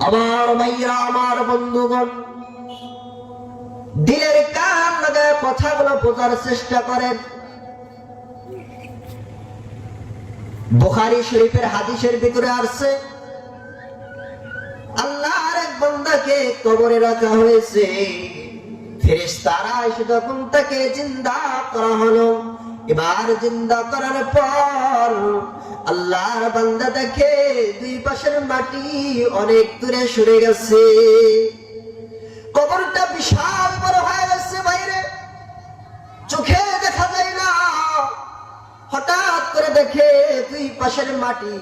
আমার ভাইরা, আমার বন্ধুগণ, দিলের কান লাগায় কথাগুলো বোঝার চেষ্টা করেন। বুখারী শরীফের হাদিসের ভিতরে আসছে, আল্লাহর এক বান্দাকে কবরে রাখা হয়েছে। ফেরেশতারা এসে যখন তাকে জিন্দা করা হলো, এবার জিন্দা করার পর আল্লাহর বান্দা দেখে দুই পাশের মাটি অনেক দূরে সরে গেছে। কবরটা বিশাল বড় হয়ে গেছে, বাইরে চোখে দেখা যায় না। হঠাৎ করে দেখে দুই পাশের মাটি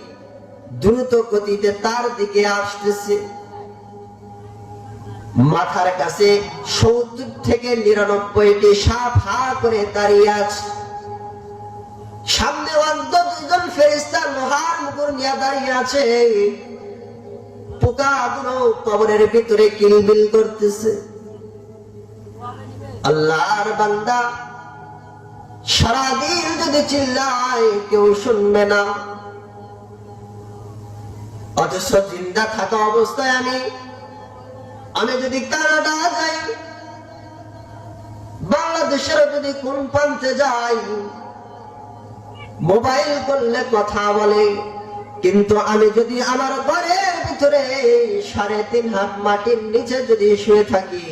দ্রুত গতিতে তার দিকে আসতেছে। মাথার কাছে 70 থেকে 99টি সাপ হা করে দাঁড়িয়ে আছে। সামনে অন্তত দুজন ফেরেশতা লোহার মুকুট নিয়ে দাঁড়িয়ে আছে। পোকাগুলো কবরের ভিতরে কিলবিল করতেছে। আল্লাহর বান্দা সারাদিন যদি চিল্লায় কেউ শুনবে না, অথচ জিন্দা থাকা অবস্থায় আমি যদি কানাডা যাই, বাংলাদেশের যদি কোন প্রান্তে যাই, মোবাইল করলে কথা বলে, কিন্তু আমি যদি আমার ঘরের ভিতরে 3.5 হাত মাটির নিচে যদি শুয়ে থাকি,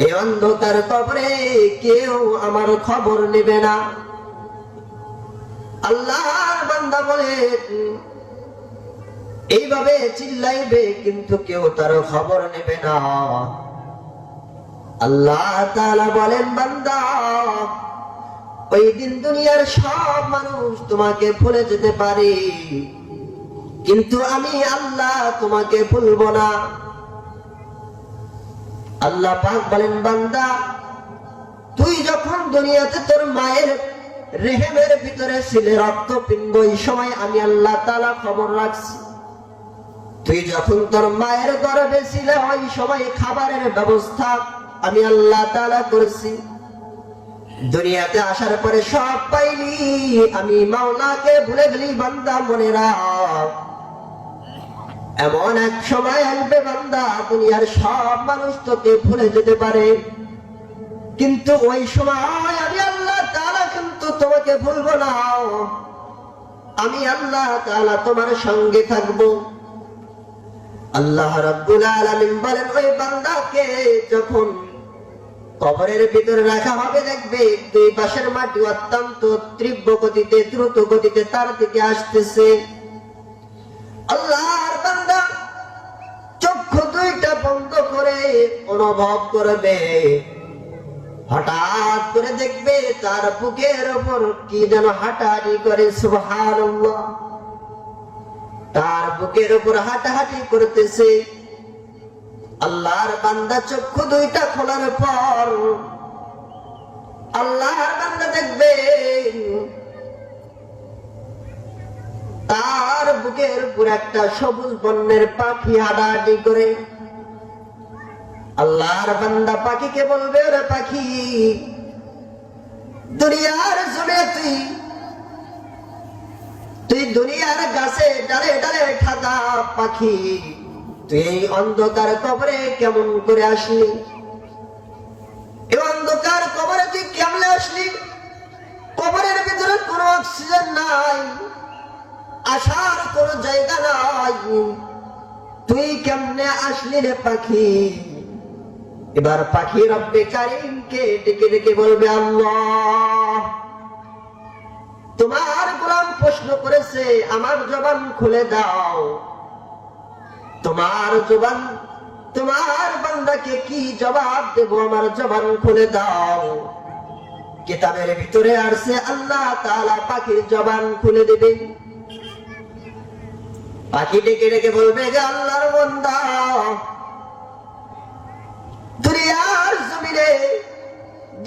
এই অন্ধকার কবরে কেউ আমার খবর নেবে না। আল্লাহর বান্দা বলে এইভাবে চিল্লাইবে, কিন্তু কেউ তার খবর নেবে না। আল্লাহ তাআলা বলেন, বান্দা, ওই দিন দুনিয়ার সব মানুষ তোমাকে ভুলে যেতে পারে, কিন্তু আমি আল্লাহ তোমাকে ভুলবো না। আল্লাহ পাক বলেন, বান্দা, তুই যখন দুনিয়াতে তোর মায়ের রেহেমের ভিতরে ছিলে রক্তপিণ্ড, এই সময় আমি আল্লাহ তাআলা খবর রাখছি। তুই যখন তোর মায়ের গর্ভে ছিলে, ওই সময় খাবারের ব্যবস্থা আমি আল্লাহ তাআলা করেছি। দুনিয়াতে আসার পরে সব পাইলি, আমি মাওলাকে ভুলে গেলি। বান্দা, মনে রাখ, এমন এক সময় আসবে বান্দা, দুনিয়ার সব মানুষ তোকে ভুলে যেতে পারে, কিন্তু ওই সময় আমি আল্লাহ তাআলা কিন্তু তোমাকে ভুলবো না। আমি আল্লাহ তাআলা তোমার সঙ্গে থাকবো। আল্লাহ রাব্বুল আলামিন বলেন, ওই বান্দাকে যখন কবরের ভিতরে রাখা হবে, দেখবে দুই পাশের মাটি অত্যন্ত তীব্র গতিতে, দ্রুত গতিতে তার দিকে আসতেছে। আল্লাহর বান্দা চক্ষু দুইটা বন্ধ করে অনুভব করবে, হঠাৎ করে দেখবে তার বুকের উপর কি যেন হাঁটাহাঁটি করে। সুবহানাল্লাহ, তার বুকের উপর হাঁটাহাঁটি করতেছে। আল্লাহর বান্দা চক্ষু দুইটা খোলার পর আল্লাহর বান্দা দেখবে তার বুকের উপর একটা সবুজ বর্ণের পাখি হাঁটাহাঁটি করে। আল্লাহর বান্দা পাখিকে বলবে, ওরে পাখি, দুনিয়ার জমিনে তুই দুনিয়ার গাছে ডালে ডালে থাকা পাখি, তুই এই অন্ধকার কবরে কেমন করে আসলি? এই অন্ধকার কবরে তুই কেমনে আসলি? কবরের ভিতরে কোনো অক্সিজেন নাই, আসার কোনো জায়গা নাই, তুই কেমনে আসলি রে পাখি? এবার পাখি রব্বে কারিমকে ডেকে ডেকে বলবে, আল্লাহ, তোমার গোলাম প্রশ্ন করেছে, আমার জবান খুলে দাও। তোমার বান্দাকে কি জবাব দেব? আমার জবান খুলে দাও। কিতাবের ভিতরে আসছে, আল্লাহ তাআলা পাখির জবান খুলে দেবে। পাখি ডেকে ডেকে বলবে যে, আল্লাহর বান্দা, দুনিয়ার জমিনে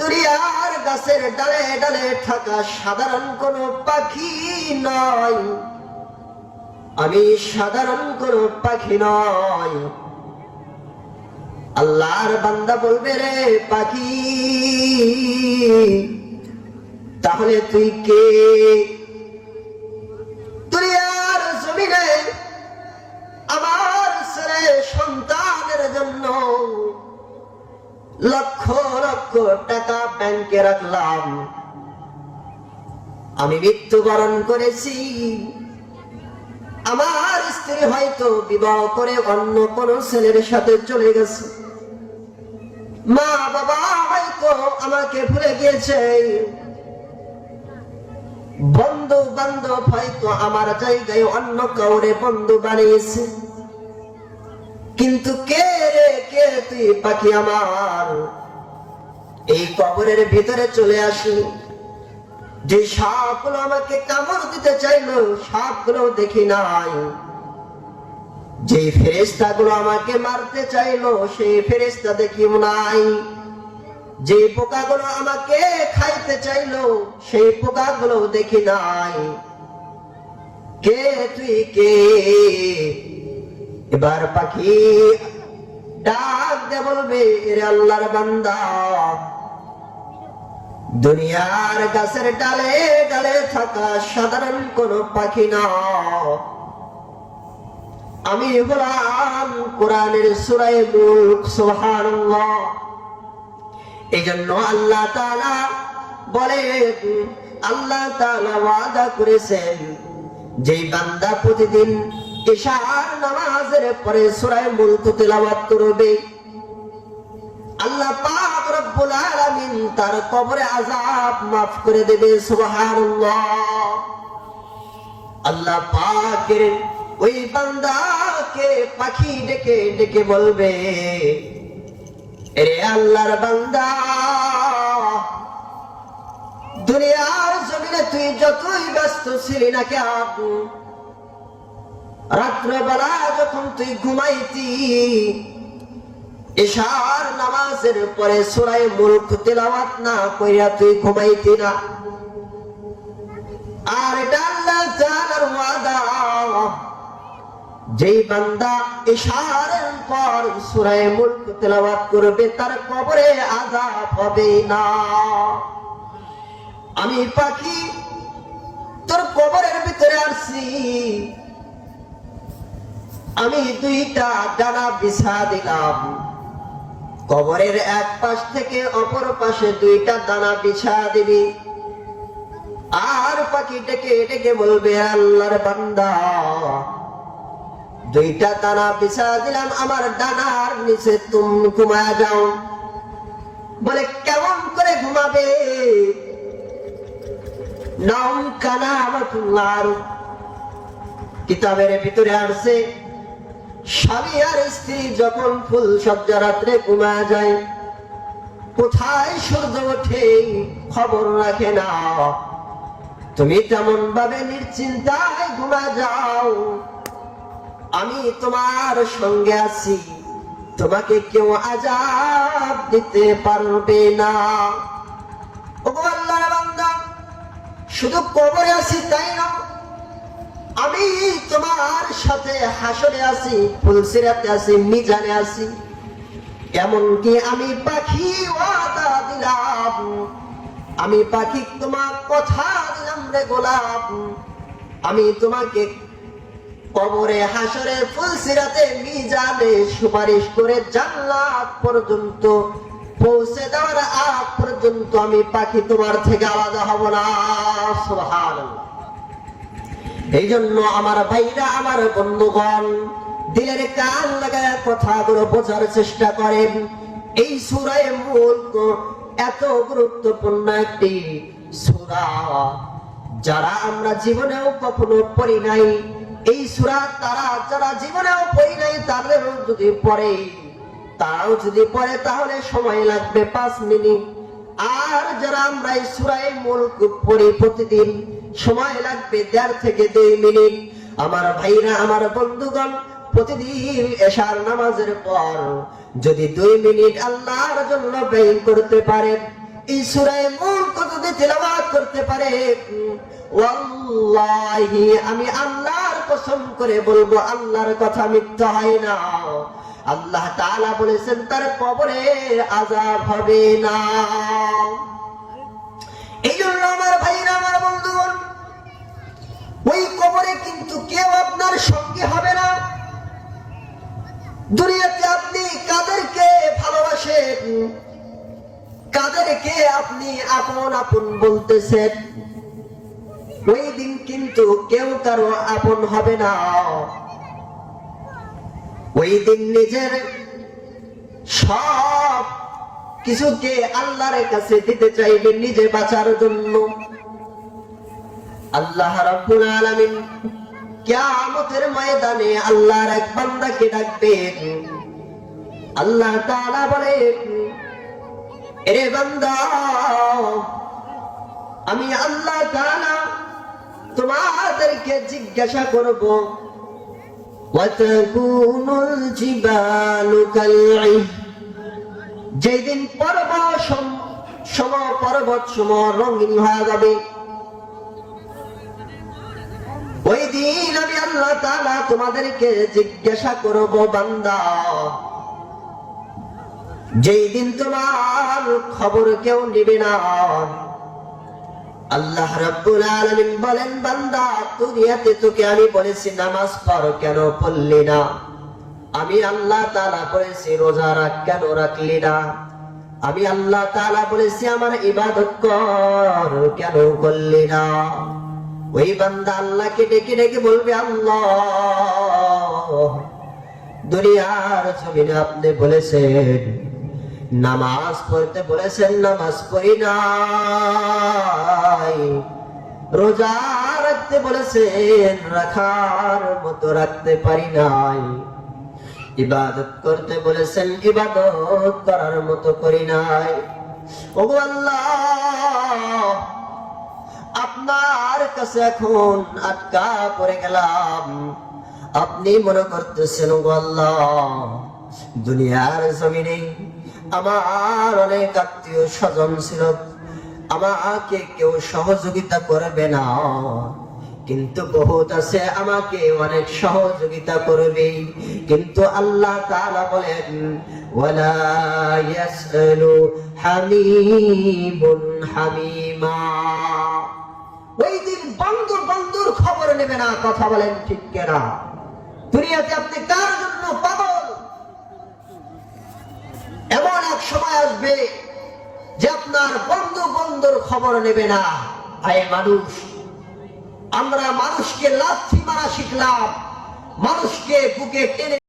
দুনিয়ার গাছের ডালে ডালে থাকা সাধারণ কোন পাখি নয়, আমি সাধারণ কোন পাখি নয়। আল্লাহর বান্দা বলবে, রে পাখি, তাহলে তুই কে? দুনিয়ার জমিনে আমার ছেলে লক্ষ লক্ষ টাকা ব্যাংকে রাখলাম, আমি মৃত্যুবরণ করেছি, আমার স্ত্রী হয়তো বিবাহ করে অন্য কোন ছেলের সাথে চলে গেছে, মা বাবা হয়তো আমাকে ভুলে গিয়েছে, বন্ধু বান্ধব হয়তো আমার জায়গায় অন্য কাউরে বন্ধু বানিয়েছে, কিন্তু কে রে কে তুই পাখি আমার এই কবরের ভিতরে চলে আসি। যে সাপগুলো আমাকে কামড় দিতে চাইলো সাপগুলো দেখি নাই, যে ফেরেশতাগুলো আমাকে মারতে চাইলো সেই ফেরেশতা দেখি নাই, যে পোকাগুলো আমাকে খাইতে চাইলো সেই পোকাগুলো দেখি নাই। কে তুই কে? এবার পাখি ডাক দে বলবে, এরে আল্লাহর বান্দা, দুনিয়ার গাছের ডালে ডালে থাকা সাধারণ কোন পাখি না, আমি হলাম কোরআনের সূরা মুলক। সুবহানাল্লাহ। এইজন্য আল্লাহ তাআলা বলেন, আল্লাহ তাআলা ওয়াদা করেছেন যে বান্দা প্রতিদিন ইশার নামাজের পরে সূরা মুলক তেলাওয়াত করবে, আল্লাহ পাক রব্বুল আলামিন তার কবরে আযাব মাফ করে দেবে। সুবহানাল্লাহ। আল্লাহ পাকের ওই বান্দাকে পাখি ডেকে ডেকে বলবে, এরে আল্লাহর বান্দা, দুনিয়ার জমিনে তুই যতই ব্যস্ত ছিলি না কেন, রাত্রেবেলা যখন তুই ঘুমাইতি, ইশার নামাজের পরে সূরা মুলক তেলাওয়াত না কইরা তুই ঘুমাইতি না। আর এটা আল্লাহ তাআলার ওয়াদা, যেই বান্দা ইশারের পর সূরা মুলক তেলাওয়াত করবে তার কবরে আযাব হবে না। আমি পাখি তোর কবরের ভিতরে আসছি, আমি দুইটা ডানা বিছা দিলাম, কবরের এক পাশ থেকে অপর পাশে দুইটা দানা বিছা দিবি। আর পাখি ডেকে ডেকে বলবে, আল্লাহর বান্দা, দুইটা দানা বিছা দিলাম, আমার ডানার নিচে তুমি ঘুমায়া যাও। বলে কেমন করে ঘুমাবে? নাম কানামাতুল্লাহ কিতাবের ভিতরে আসছে, স্বামী আর স্ত্রী যখন ফুল সজ্জা রাত্রে ঘুমা যায়, কোথায় সূর্য ওঠে খবর রাখে না, তুমি তেমন ভাবে নিশ্চিন্তায় ঘুমা যাও, আমি তোমার সঙ্গে আছি, তোমাকে কেউ আযাব দিতে পারবে না। ওগো আল্লাহর বান্দা, শুধু কবরে আছি তাই না, আমি তোমার সাথে হাসরে আছি, ফুলসিরাতে আছি, মিজানে আছি, এমনকি আমি পাখি ওয়াদা দিলাম, আমি পাখি তোমার কথা দিলাম রে গোলাপ, আমি তোমাকে কবরে হাসরে ফুলসিরাতে মিজানে সুপারিশ করে জান্নাত পর্যন্ত পৌঁছে দেওয়ার আগ পর্যন্ত আমি পাখি তোমার থেকে আলাদা হব না। সুবহানাল্লাহ। এই জন্য আমার ভাইরা, আমার বন্ধুগণ, দিলের কান লাগায় কথাগুলো বোঝার চেষ্টা করেন। এই সূরা মুলক এত গুরুত্বপূর্ণ একটি সূরা, যারা আমরা জীবনেও কখনো পড়ি নাই, এই সূরা তারা যারা জীবনেও পড়ি নাই তাদেরও যদি পড়ে, তারাও যদি পড়ে তাহলে সময় লাগবে 5 মিনিট। আর যারা আমরা এই সূরা মুলক পড়ি প্রতিদিন, সময় লাগবে 1.5 থেকে 2 মিনিট। আমার ভাইরা, আমার বন্ধুগণ, প্রতিদিন এশার নামাজের পর যদি 2 মিনিট আল্লাহর জন্য ব্যয় করতে পারেন, এই সূরা মুলক যদি তেলাওয়াত করতে পারে, ওয়াল্লাহি আমি আল্লাহর কসম করে বলবো, আল্লাহর কথা মিথ্যা হয় না, আল্লাহ তাআলা বলেছেন তার কবরে আযাব হবে না। এই জন্য আমার ভাইরা, আমার বন্ধুগণ, ওই কবরে কিন্তু কেউ আপনার সঙ্গে হবে না। দুনিয়াতে আপনি কাদেরকে ভালোবাসেন, কাদেরকে আপনি আপন আপন বলতেছেন, ওই দিন কিন্তু কেউ কারো আপন হবে না। ওই দিন নিজের সব কিছুকে আল্লাহর কাছে দিতে চাইবেন নিজে বাঁচার জন্য। আল্লাহ রাব্বুল আলামিন কিয়ামতের ময়দানে আল্লাহর এক বান্দাকে ডাকবেন। আল্লাহ তাআলা বলেন, এরে বান্দা, আমি আল্লাহ তাআলা তোমাদেরকে জিজ্ঞাসা করব, ওয়াতাকুনুল জিবালু কালঈহ, যেদিন পর্বত সম রঙিন হয়ে যাবে, ওই দিন আমি আল্লাহ তাআলা তোমাদেরকে জিজ্ঞাসা করব, বান্দা, যেই দিন তোমার খবর কেউ নেবে না। আল্লাহ রাব্বুল আলামিন বলেন, বান্দা, দুনিয়াতে তোকে আমি বলেছি নামাজ পড়, কেন পড়লি না? আমি আল্লাহ তাআলা বলেছি রোজা রাখ, কেন রাখলি না? আমি আল্লাহ তাআলা বলেছি আমার ইবাদত কর, কেন করলি না? ওই বান্দা আল্লাহকে ডেকে ডেকে বলবে, আল্লাহ, দুনিয়ার জমিনে আপনি বলেছেন নামাজ পড়তে বলেছেন, নামাজ পড়ি নাই। রোজা রাখতে বলেছেন, রাখার মতো রাখতে পারি নাই। ইবাদত করতে বলেছেন, ইবাদত করার মতো করি নাই। ওগো আল্লাহ, আপনার কাছে এখন আটকা পড়ে গেলাম। আপনি মনে করতেছেন, ওগো আল্লাহ, দুনিয়ার জমিনে আমার অনেক আত্মীয় স্বজন ছিল, আমাকে কেউ সহযোগিতা করবে না, কিন্তু বহুত আছে আমাকে অনেক সহযোগিতা করবে। কিন্তু আল্লাহ তাআলা বলেন, ওয়ালা ইয়াসআলু হামিমুন হামিমা, ওই দিন বন্ধু বন্ধুর খবর নেবে না। কথা বলেন ঠিক কিনা? দুনিয়াতে আপনি কার জন্য পাগল? এমন এক সময় আসবে যে আপনার বন্ধু বন্ধুর খবর নেবে না। আয় মানুষ, আমরা মানুষকে লাথি মারা শিখলাম, মানুষকে বুকে টেনে